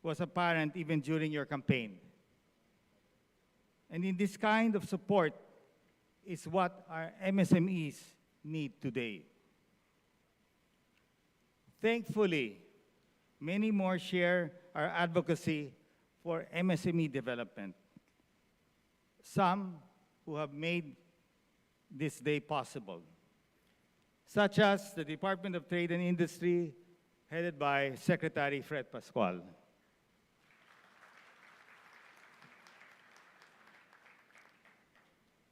was apparent even during your campaign. And in this kind of support is what our MSMEs need today. Thankfully, many more share our advocacy for MSME development. Some who have made this day possible, such as the Department of Trade and Industry, headed by Secretary Fred Pascual.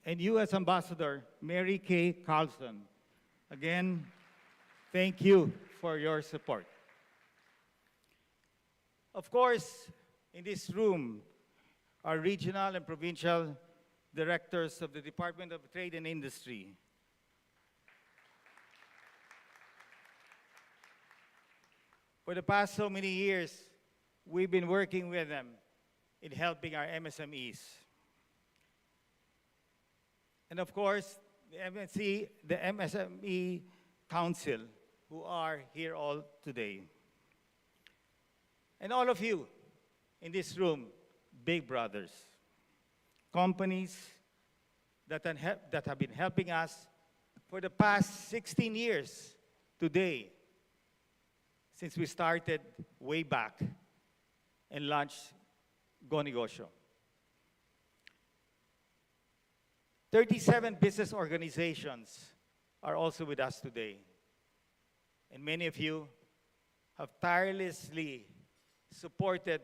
And U.S. Ambassador Mary Kay Carlson, again, thank you for your support. Of course, in this room, our regional and provincial directors of the Department of Trade and Industry. For the past so many years, we've been working with them in helping our MSMEs. And of course, the MSME Council, who are here all today. And all of you in this room, big brothers, companies that have been helping us for the past 16 years today, since we started way back and launched Go Negosyo. 37 business organizations are also with us today. And many of you have tirelessly supported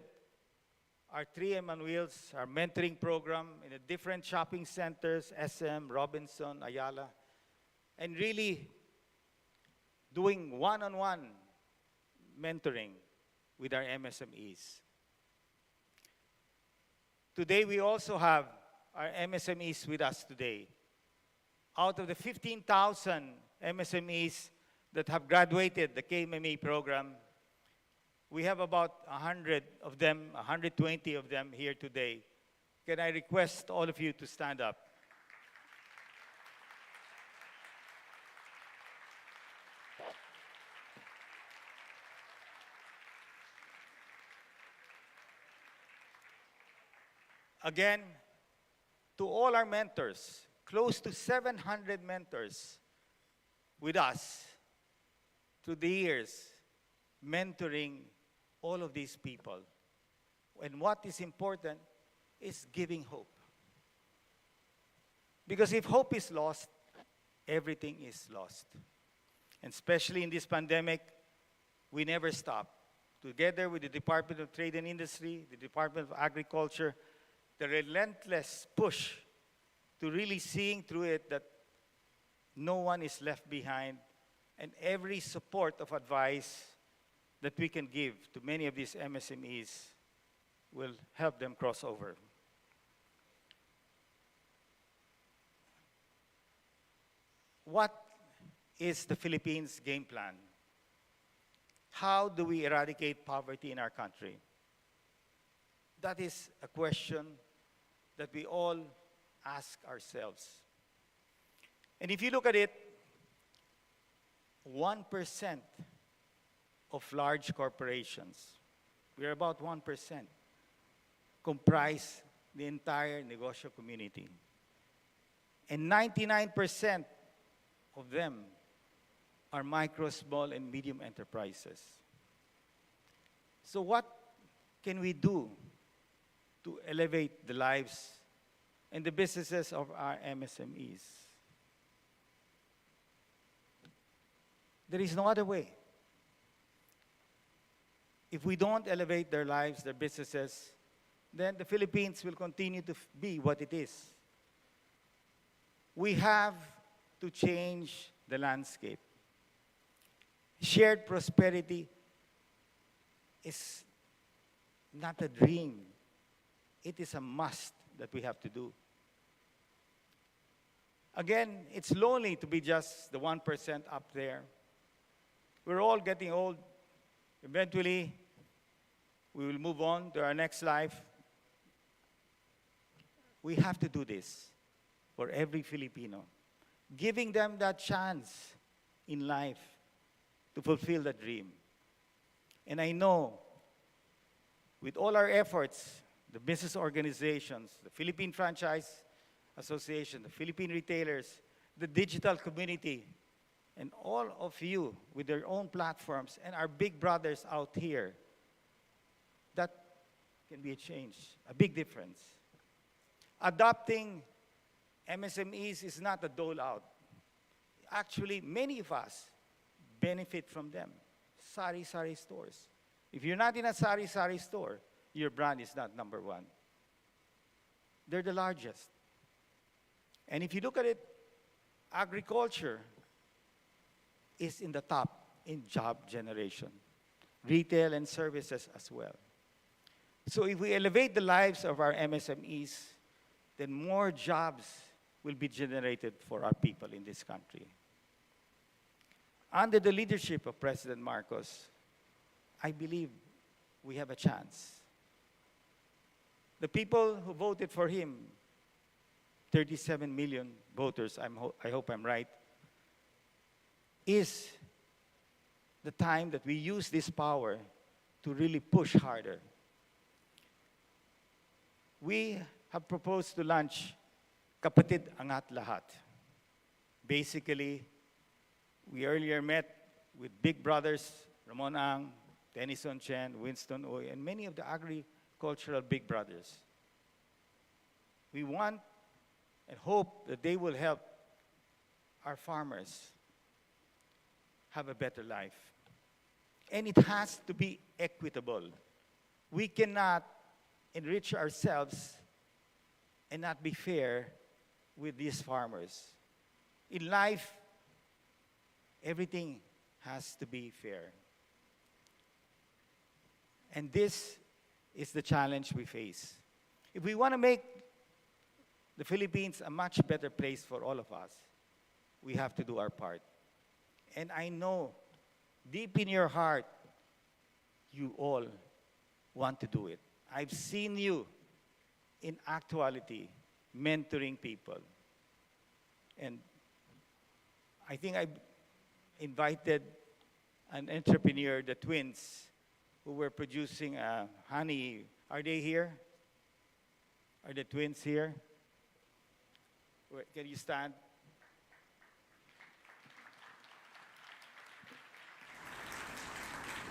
our 3M on Wheels, our mentoring program in the different shopping centers, SM, Robinson, Ayala, and really doing one-on-one mentoring with our MSMEs. Today, we also have our MSMEs with us today. Out of the 15,000 MSMEs that have graduated the KMME program, we have about 100 of them, 120 of them here today. Can I request all of you to stand up? Again, to all our mentors, close to 700 mentors with us through the years, mentoring all of these people. And what is important is giving hope. Because if hope is lost, everything is lost. And especially in this pandemic, we never stop. Together with the Department of Trade and Industry, the Department of Agriculture, the relentless push to really seeing through it that no one is left behind, and every support of advice that we can give to many of these MSMEs will help them cross over. What is the Philippines' game plan? How do we eradicate poverty in our country? That is a question that we all ask ourselves. And if you look at it, 1% of large corporations, we're about 1%, comprise the entire negosyo community. And 99% of them are micro, small, and medium enterprises. So what can we do to elevate the lives and the businesses of our MSMEs? There is no other way. If we don't elevate their lives, their businesses, then the Philippines will continue to be what it is. We have to change the landscape. Shared prosperity is not a dream. It is a must that we have to do. Again, it's lonely to be just the 1% up there. We're all getting old. Eventually, we will move on to our next life. We have to do this for every Filipino, giving them that chance in life to fulfill the dream. And I know With all our efforts, the business organizations, the Philippine Franchise Association, the Philippine retailers, the digital community, and all of you with their own platforms, and our big brothers out here, that can be a change, a big difference. Adopting MSMEs is not a dole out. Actually, many of us benefit from them. Sari stores. If you're not in a sari store, your brand is not number one. They're the largest. And if you look at it, agriculture is in the top in job generation. Retail and services as well. So if we elevate the lives of our MSMEs, then more jobs will be generated for our people in this country. Under the leadership of President Marcos, I believe we have a chance. The people who voted for him, 37 million voters, I hope I'm right, is the time that we use this power to really push harder. We have proposed to launch Kapatid Angat Lahat. Basically, we earlier met with big brothers, Ramon Ang, Tennyson Chen, Winston Oy, and many of the agricultural big brothers. We want and hope that they will help our farmers have a better life. And it has to be equitable. We cannot enrich ourselves and not be fair with these farmers. In life, everything has to be fair. And this is the challenge we face. If we want to make the Philippines a much better place for all of us, we have to do our part. And I know, deep in your heart, you all want to do it. I've seen you in actuality mentoring people. And I think I invited an entrepreneur, the twins, who were producing honey. Are they here? Are the twins here? Can you stand?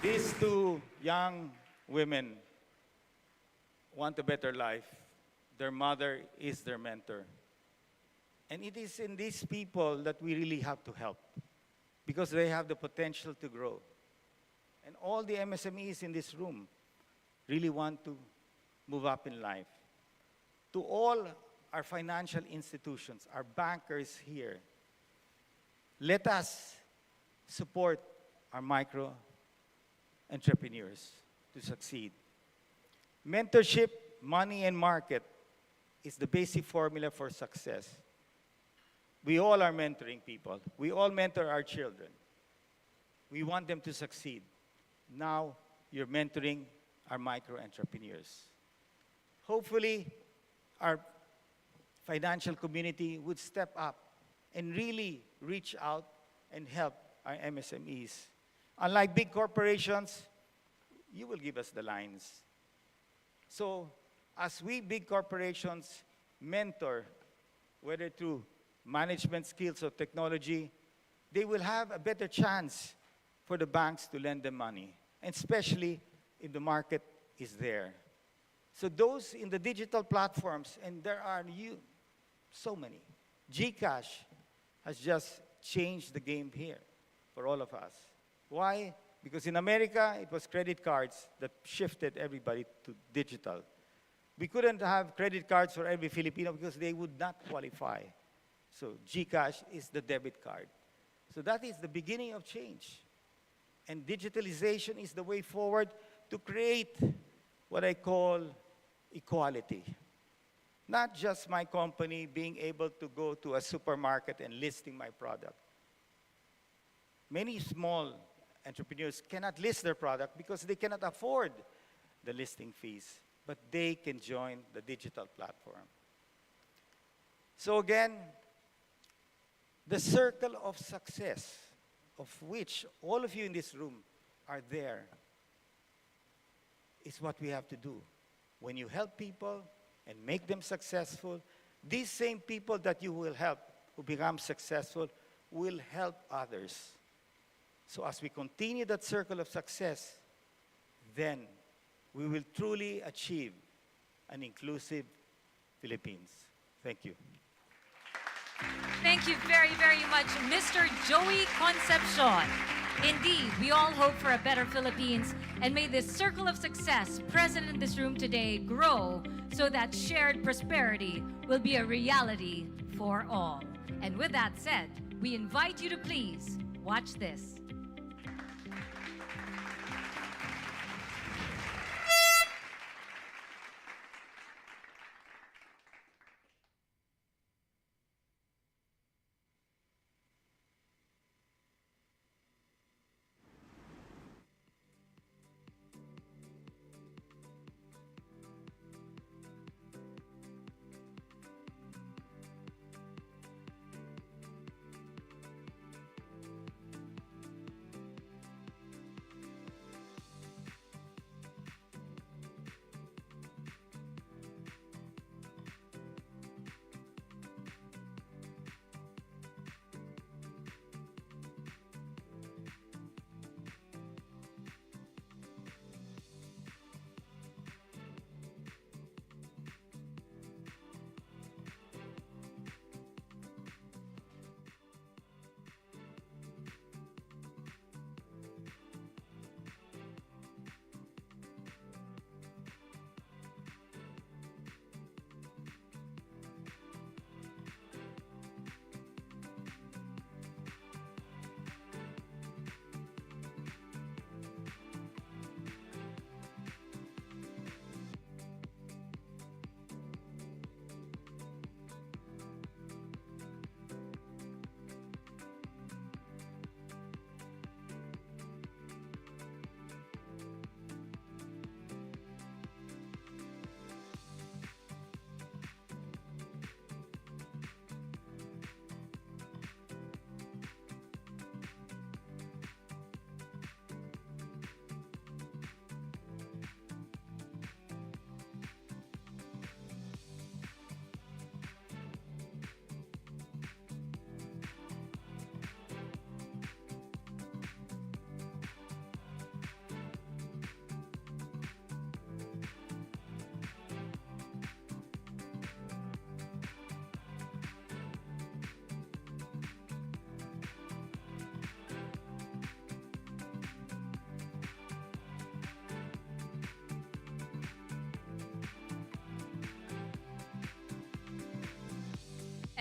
These two young women want a better life. Their mother is their mentor. And it is in these people that we really have to help because they have the potential to grow. And all the MSMEs in this room really want to move up in life. To all our financial institutions, our bankers here, let us support our micro entrepreneurs to succeed. Mentorship, money, and market is the basic formula for success. We all are mentoring people. We all mentor our children. We want them to succeed. Now, you're mentoring our micro entrepreneurs. Hopefully, our financial community would step up and really reach out and help our MSMEs. Unlike big corporations, you will give us the lines. So, as we big corporations mentor, whether through management skills or technology, they will have a better chance for the banks to lend them money, and especially if the market is there. So those in the digital platforms, and there are so many. GCash has just changed the game here for all of us. Why? Because in America, it was credit cards that shifted everybody to digital. We couldn't have credit cards for every Filipino because they would not qualify. So GCash is the debit card. So that is the beginning of change. And digitalization is the way forward to create what I call equality. Not just my company being able to go to a supermarket and listing my product. Many small entrepreneurs cannot list their product because they cannot afford the listing fees, but they can join the digital platform. So again, the circle of success, of which all of you in this room are there, is what we have to do. When you help people and make them successful, these same people that you will help who become successful will help others. So as we continue that circle of success, then we will truly achieve an inclusive Philippines. Thank you. Thank you very, very much, Mr. Joey Concepcion. Indeed, we all hope for a better Philippines, and may this circle of success present in this room today grow so that shared prosperity will be a reality for all. And with that said, we invite you to please watch this.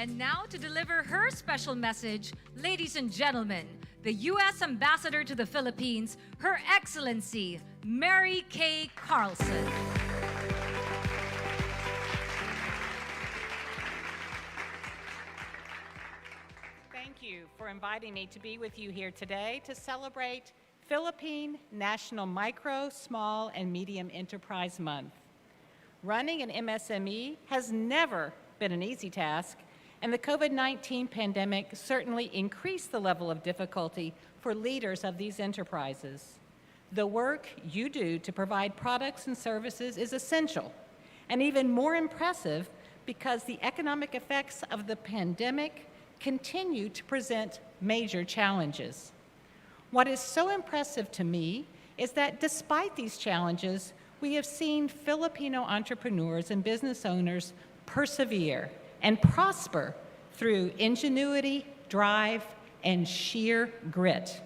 And now to deliver her special message, ladies and gentlemen, the U.S. Ambassador to the Philippines, Her Excellency, Mary Kay Carlson. Thank you for inviting me to be with you here today to celebrate Philippine National Micro, Small, and Medium Enterprise Month. Running an MSME has never been an easy task, and the COVID-19 pandemic certainly increased the level of difficulty for leaders of these enterprises. The work you do to provide products and services is essential, and even more impressive because the economic effects of the pandemic continue to present major challenges. What is so impressive to me is that despite these challenges, we have seen Filipino entrepreneurs and business owners persevere and prosper through ingenuity, drive, and sheer grit.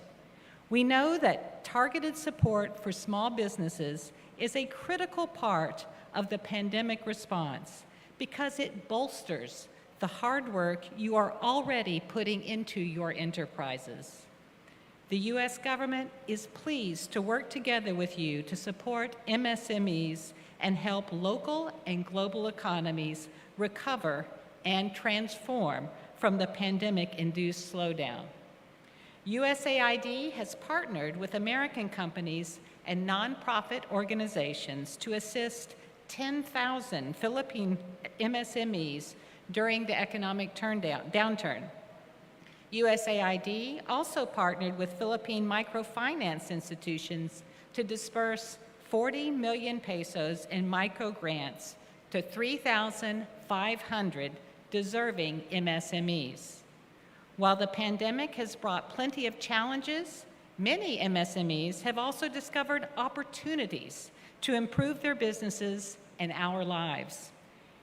We know that targeted support for small businesses is a critical part of the pandemic response because it bolsters the hard work you are already putting into your enterprises. The U.S. government is pleased to work together with you to support MSMEs and help local and global economies recover and transform from the pandemic-induced slowdown. USAID has partnered with American companies and nonprofit organizations to assist 10,000 Philippine MSMEs during the economic downturn. USAID also partnered with Philippine microfinance institutions to disperse 40 million pesos in micro grants to 3,500 deserving MSMEs. While the pandemic has brought plenty of challenges, many MSMEs have also discovered opportunities to improve their businesses and our lives.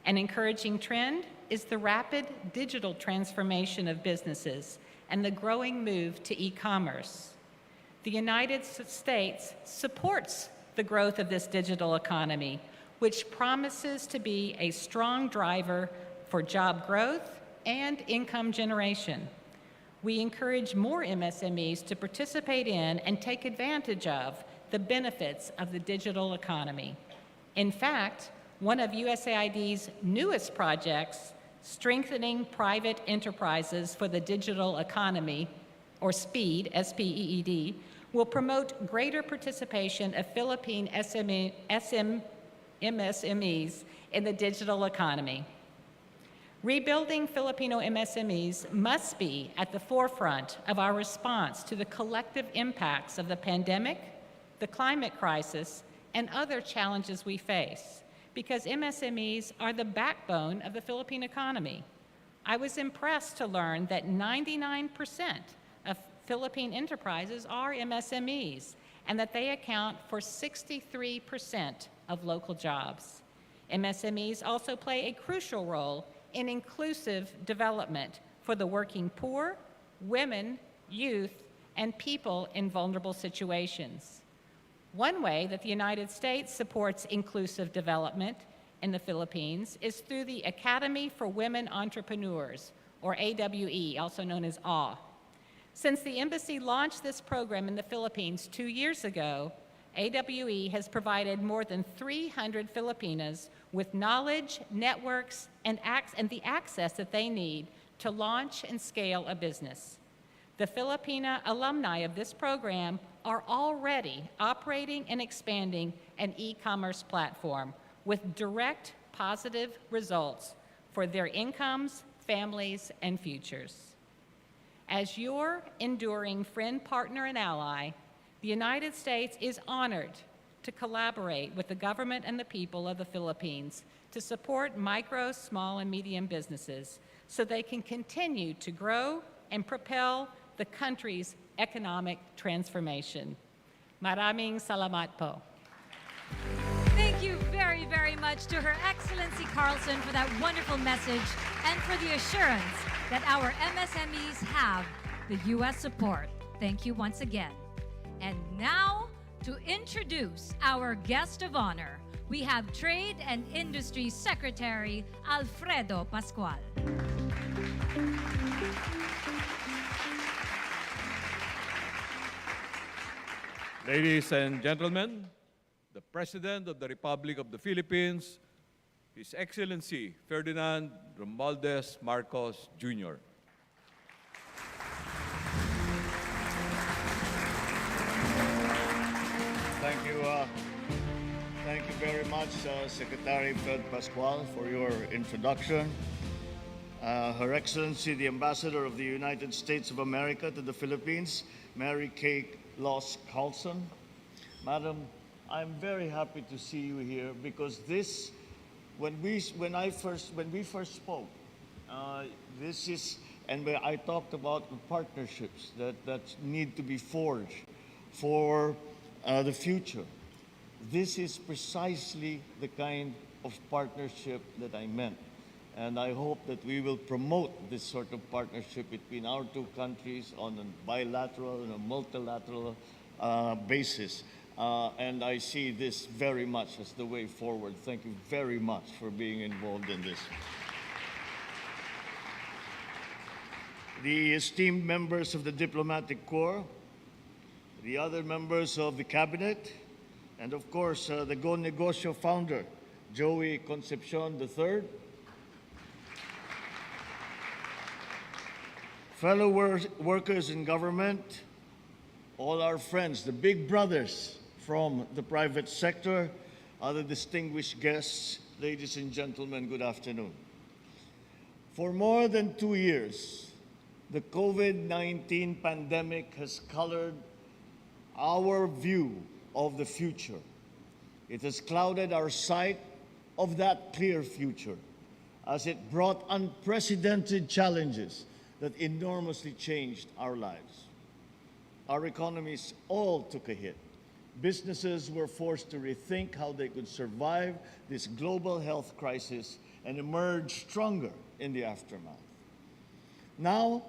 An encouraging trend is the rapid digital transformation of businesses and the growing move to e-commerce. The United States supports the growth of this digital economy, which promises to be a strong driver for job growth and income generation. We encourage more MSMEs to participate in and take advantage of the benefits of the digital economy. In fact, one of USAID's newest projects, Strengthening Private Enterprises for the Digital Economy, or SPEED, S-P-E-E-D, will promote greater participation of Philippine MSMEs in the digital economy. Rebuilding Filipino MSMEs must be at the forefront of our response to the collective impacts of the pandemic, the climate crisis, and other challenges we face, because MSMEs are the backbone of the Philippine economy. I was impressed to learn that 99% of Philippine enterprises are MSMEs, and that they account for 63% of local jobs. MSMEs also play a crucial role in inclusive development for the working poor, women, youth, and people in vulnerable situations. One way that the United States supports inclusive development in the Philippines is through the Academy for Women Entrepreneurs, or AWE, also known as AW. Since the embassy launched this program in the Philippines 2 years ago, AWE has provided more than 300 Filipinas with knowledge, networks, and the access that they need to launch and scale a business. The Filipina alumni of this program are already operating and expanding an e-commerce platform with direct positive results for their incomes, families, and futures. As your enduring friend, partner, and ally, the United States is honored to collaborate with the government and the people of the Philippines to support micro, small, and medium businesses so they can continue to grow and propel the country's economic transformation. Maraming salamat po. Thank you very, very much to Her Excellency Carlson for that wonderful message and for the assurance that our MSMEs have the U.S. support. Thank you once again. And now, to introduce our guest of honor, we have Trade and Industry Secretary Alfredo Pascual. Ladies and gentlemen, the President of the Republic of the Philippines, His Excellency Ferdinand Romualdez Marcos Jr. Thank you very much, Secretary Fred Pascual, for your introduction. Her Excellency, the Ambassador of the United States of America to the Philippines, Mary Kay Loss Carlson. Madam, I'm very happy to see you here because this, when we first spoke, this is, and where I talked about the partnerships that need to be forged for the future. This is precisely the kind of partnership that I meant. And I hope that we will promote this sort of partnership between our two countries on a bilateral and a multilateral basis. And I see this very much as the way forward. Thank you very much for being involved in this. The esteemed members of the Diplomatic Corps, the other members of the Cabinet, and of course, the Go Negocio founder, Joey Concepcion III, fellow workers in government, all our friends, the big brothers from the private sector, other distinguished guests, ladies and gentlemen, good afternoon. For more than 2 years, the COVID-19 pandemic has colored our view of the future. It has clouded our sight of that clear future, as it brought unprecedented challenges that enormously changed our lives. Our economies all took a hit. Businesses were forced to rethink how they could survive this global health crisis and emerge stronger in the aftermath. Now,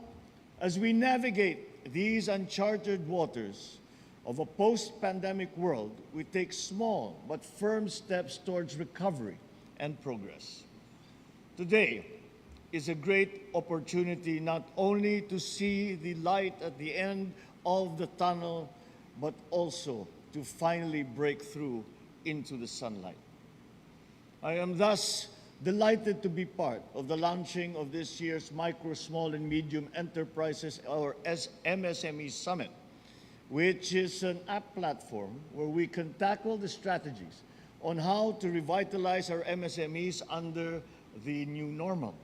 as we navigate these uncharted waters of a post-pandemic world, we take small but firm steps towards recovery and progress. Today is a great opportunity not only to see the light at the end of the tunnel, but also to finally break through into the sunlight. I am thus delighted to be part of the launching of this year's Micro, Small, and Medium Enterprises, or MSME Summit, which is an app platform where we can tackle the strategies on how to revitalize our MSMEs under the new normal.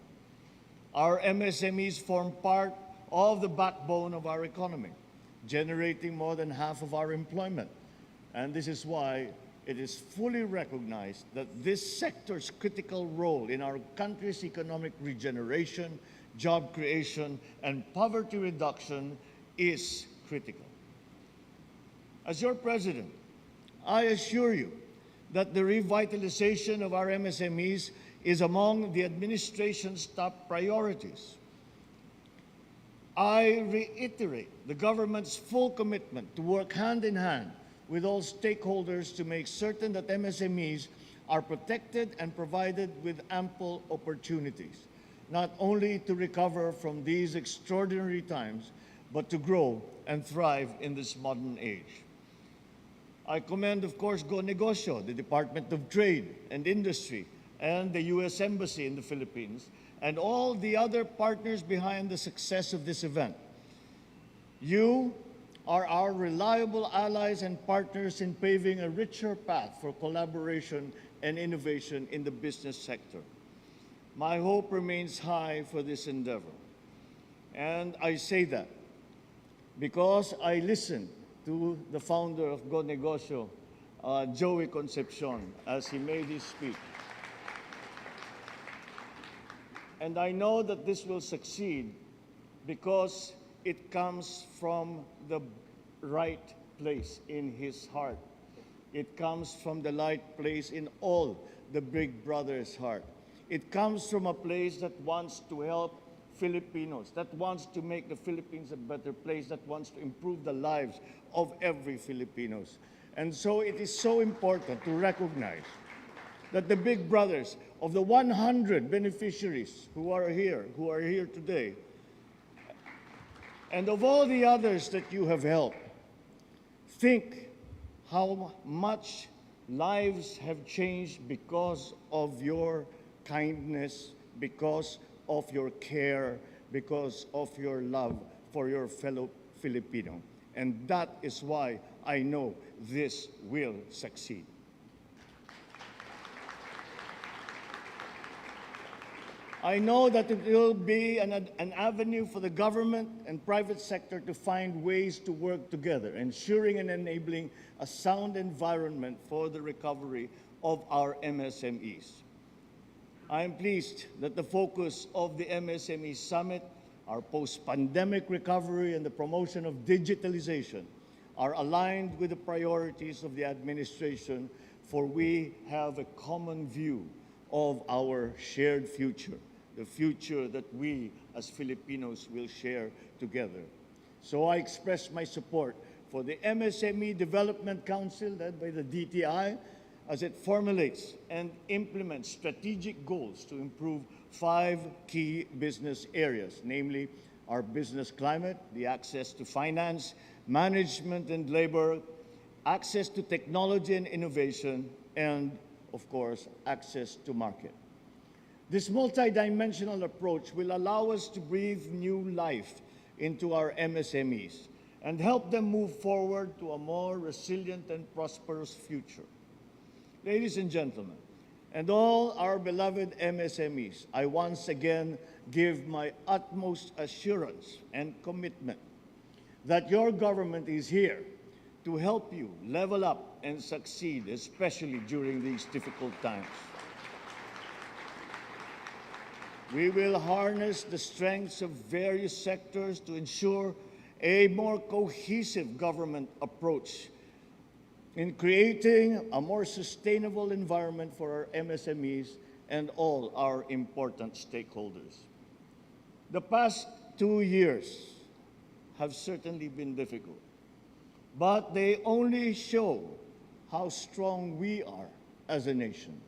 Our MSMEs form part of the backbone of our economy, generating more than half of our employment. And this is why it is fully recognized that this sector's critical role in our country's economic regeneration, job creation, and poverty reduction is critical. As your president, I assure you that the revitalization of our MSMEs is among the administration's top priorities. I reiterate the government's full commitment to work hand in hand with all stakeholders to make certain that MSMEs are protected and provided with ample opportunities, not only to recover from these extraordinary times, but to grow and thrive in this modern age. I commend, of course, Go Negosyo, the Department of Trade and Industry, and the U.S. Embassy in the Philippines, and all the other partners behind the success of this event. You are our reliable allies and partners in paving a richer path for collaboration and innovation in the business sector. My hope remains high for this endeavor. And I say that because I listened to the founder of Go Negosyo, Joey Concepcion, as he made his speech. And I know that this will succeed because it comes from the right place in his heart. It comes from the right place in all the big brothers' heart. It comes from a place that wants to help Filipinos, that wants to make the Philippines a better place, that wants to improve the lives of every Filipinos. And so it is so important to recognize that the big brothers of the 100 beneficiaries who are here today, and of all the others that you have helped, think how much lives have changed because of your kindness, because of your care, because of your love for your fellow Filipino. And that is why I know this will succeed. I know that it will be an avenue for the government and private sector to find ways to work together, ensuring and enabling a sound environment for the recovery of our MSMEs. I am pleased that the focus of the MSME Summit, our post-pandemic recovery and the promotion of digitalization are aligned with the priorities of the administration, for we have a common view of our shared future, the future that we as Filipinos will share together. So I express my support for the MSME Development Council led by the DTI as it formulates and implements strategic goals to improve 5 key business areas, namely our business climate, the access to finance, management and labor, access to technology and innovation, and of course, access to market. This multidimensional approach will allow us to breathe new life into our MSMEs and help them move forward to a more resilient and prosperous future. Ladies and gentlemen, and all our beloved MSMEs, I once again give my utmost assurance and commitment that your government is here to help you level up and succeed, especially during these difficult times. We will harness the strengths of various sectors to ensure a more cohesive government approach in creating a more sustainable environment for our MSMEs and all our important stakeholders. The past 2 years have certainly been difficult, but they only show how strong we are as a nation.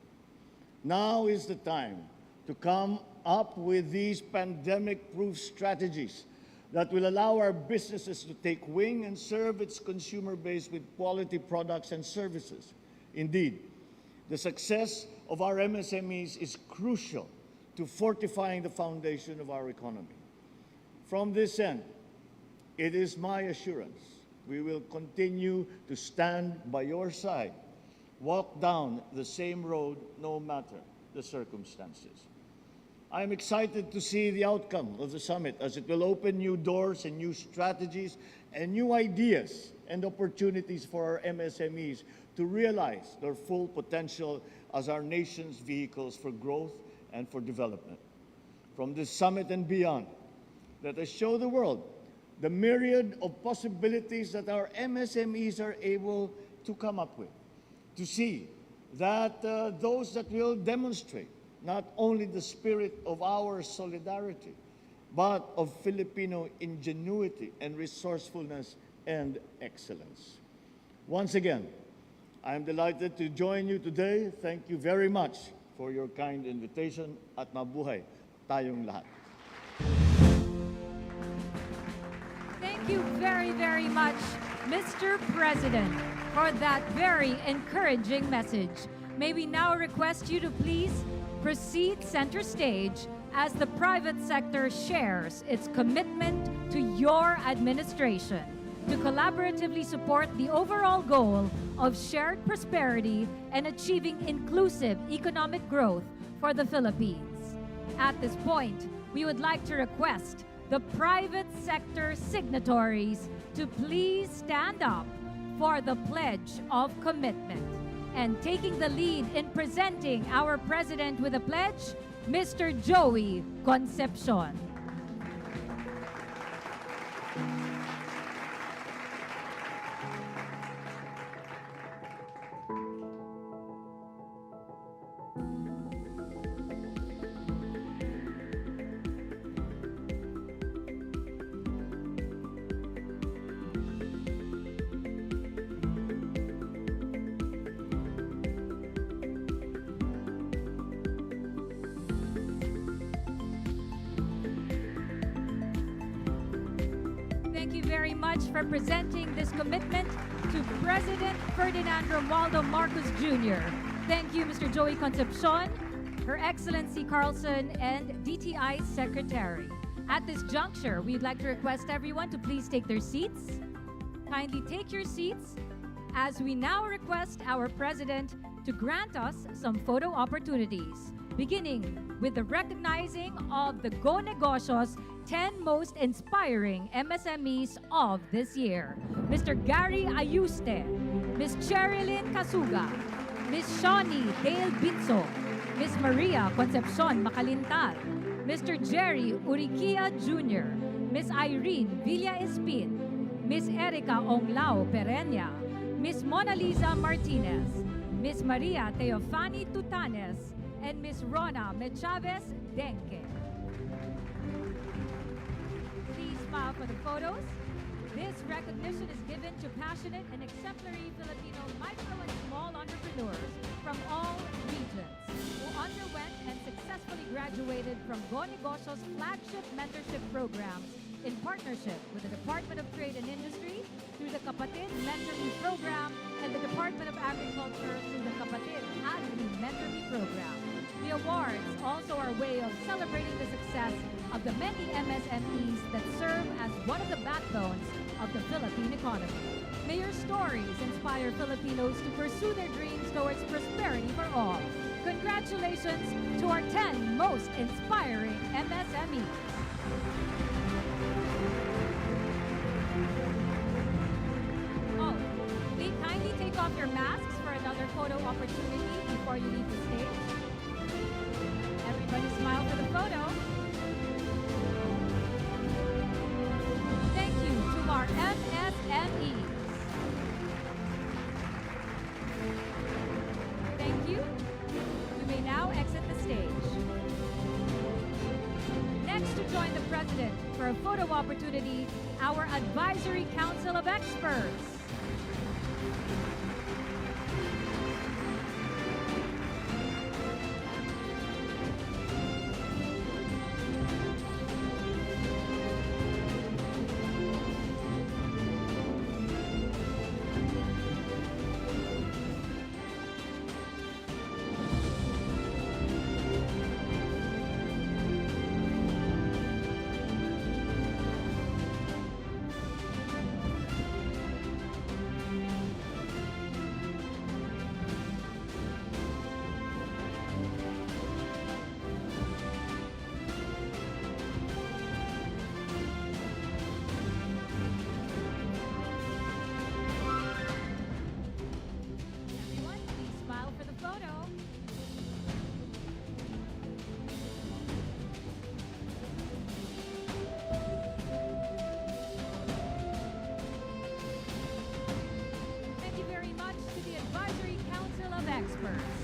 Now is the time to come up with these pandemic-proof strategies that will allow our businesses to take wing and serve its consumer base with quality products and services. Indeed, the success of our MSMEs is crucial to fortifying the foundation of our economy. From this end, it is my assurance we will continue to stand by your side, walk down the same road no matter the circumstances. I'm excited to see the outcome of the summit as it will open new doors and new strategies and new ideas and opportunities for our MSMEs to realize their full potential as our nation's vehicles for growth and for development. From this summit and beyond, let us show the world the myriad of possibilities that our MSMEs are able to come up with, to see that those that will demonstrate not only the spirit of our solidarity, but of Filipino ingenuity and resourcefulness and excellence. Once again, I am delighted to join you today. Thank you very much for your kind invitation at mabuhay tayong lahat. Thank you very, very much, Mr. President, for that very encouraging message. May we now request you to please proceed center stage as the private sector shares its commitment to your administration to collaboratively support the overall goal of shared prosperity and achieving inclusive economic growth for the Philippines. At this point, we would like to request the private sector signatories to please stand up for the Pledge of Commitment. And taking the lead in presenting our President with a pledge, Mr. Joey Concepcion. Thank you very much for presenting this commitment to President Ferdinand Romualdo Marcos Jr. Thank you, Mr. Joey Concepcion, Her Excellency Carlson, and DTI Secretary. At this juncture, we'd like to request everyone to please take their seats. Kindly take your seats as we now request our President to grant us some photo opportunities, beginning with the recognizing of the Go Negocios 10 Most Inspiring MSMEs of this year. Mr. Gary Ayuste, Ms. Cherilyn Casuga, Ms. Shawnee Dale Bitso, Ms. Maria Concepcion Macalintal, Mr. Jerry Uriquia Jr., Ms. Irene Villa Espin, Ms. Erica Onglao Pereña, Ms. Mona Lisa Martinez, Ms. Maria Teofani Tutanes, and Ms. Rona Mechavez Denke. Please smile for the photos. This recognition is given to passionate and exemplary Filipino micro and small entrepreneurs from all regions who underwent and successfully graduated from Go Negocios flagship mentorship programs in partnership with the Department of Trade and Industry through the Kapatid Mentor Me program and the Department of Agriculture through the Kapatid Agri Mentor Me program. The awards also are a way of celebrating the success of the many MSMEs that serve as one of the backbones of the Philippine economy. May your stories inspire Filipinos to pursue their dreams towards prosperity for all. Congratulations to our 10 most inspiring MSMEs. Oh, off your masks for another photo opportunity before you leave the stage. Everybody smile for the photo. Thank you to our MSMEs. Thank you. You may now exit the stage. Next to join the President for a photo opportunity, our Advisory Council of Experts. Everyone, please smile for the photo. Thank you very much to the Advisory Council of Experts.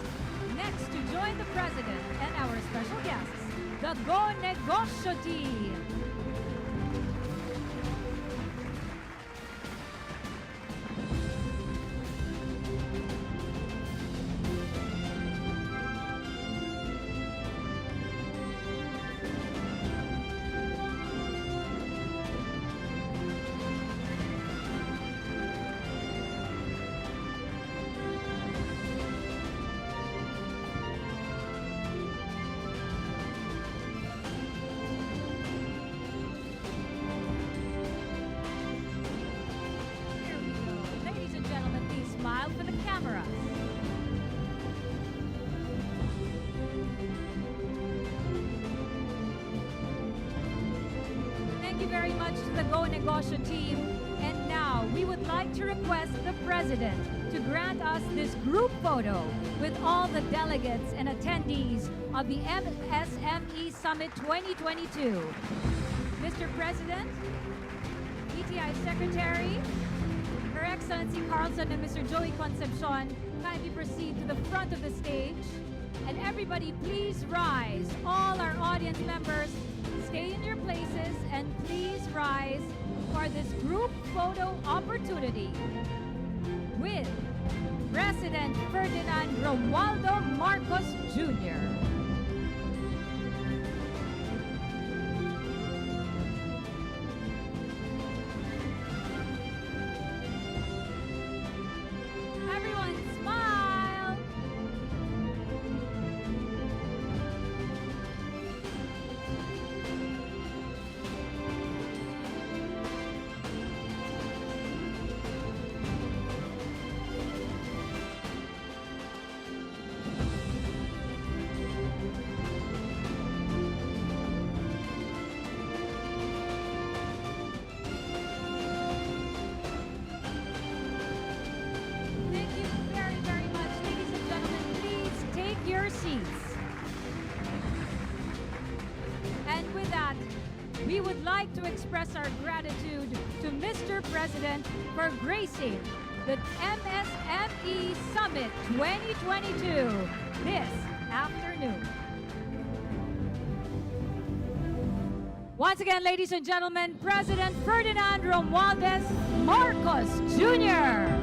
Next to join the President and our special guests, the Go Negosyo team. Here we go. Ladies and gentlemen, please smile for the camera. Thank you very much to the Go Negosyo team. And now, we would like to request the President to grant us this group photo with all the delegates and attendees of the MSME Summit 2022. Mr. President, PTI Secretary, Her Excellency Carlson and Mr. Joey Concepcion, kindly proceed to the front of the stage. And everybody, please rise. All our audience members, stay in your places and please rise for this group photo opportunity with President Ferdinand Romualdo Marcos Jr. Everyone smile. Thank you very, very much. Ladies and gentlemen, please take your seats. And with that, we would like to express our gratitude to Mr. President for gracing the MSME Summit 2022 this afternoon. Once again, ladies and gentlemen, President Ferdinand Romualdez Marcos Jr.